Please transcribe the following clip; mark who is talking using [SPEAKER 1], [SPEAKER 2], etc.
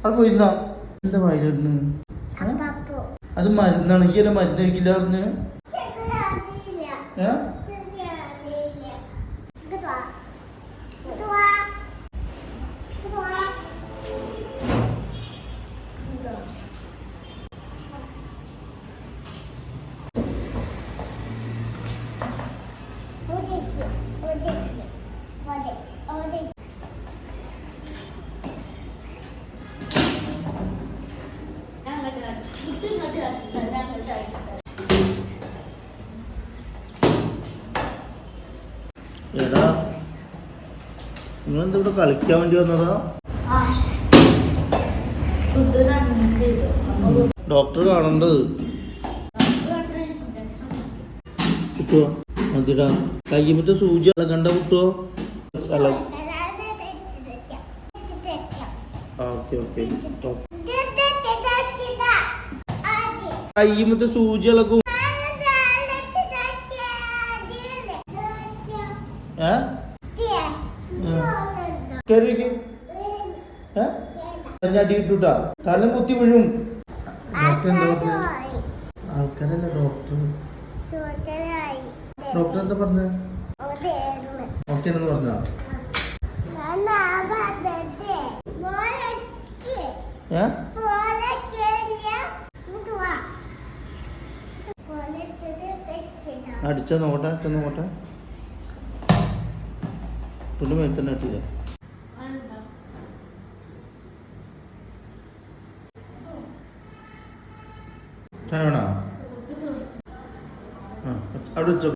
[SPEAKER 1] അവിടെ പോയിരുന്നാ എന്താ വായിലിരുന്ന് അത് മരുന്നാണ് ഈ മരുന്ന് കഴിക്കില്ല പറഞ്ഞ് എടാ നിങ്ങളെന്താ ഇവിടെ കളിക്കാൻ വേണ്ടി വന്നതാ? ഡോക്ടർ കാണണ്ടത് കിട്ടുവോ? മതിടാ കയ്യുമ്പത്തെ സൂചി ഇളകണ്ട കിട്ടുവോ? ഓക്കെ ഓക്കെ കയ്യുമ്പത്തെ സൂചി ഇളകും. അടി കിട്ടൂട്ടാ തല കുത്തി വീഴും. ആൾക്കാരല്ല ഡോക്ടർ. ഡോക്ടർ എന്താ പറഞ്ഞ? ഓക്കെ എന്ന് പറഞ്ഞ അടിച്ച നോട്ടെ നോട്ടെ തുള്ളി മേൽ തന്നെ ഇട്ടില്ല. ചായ വേണോ? അവിടെ വെച്ചോ.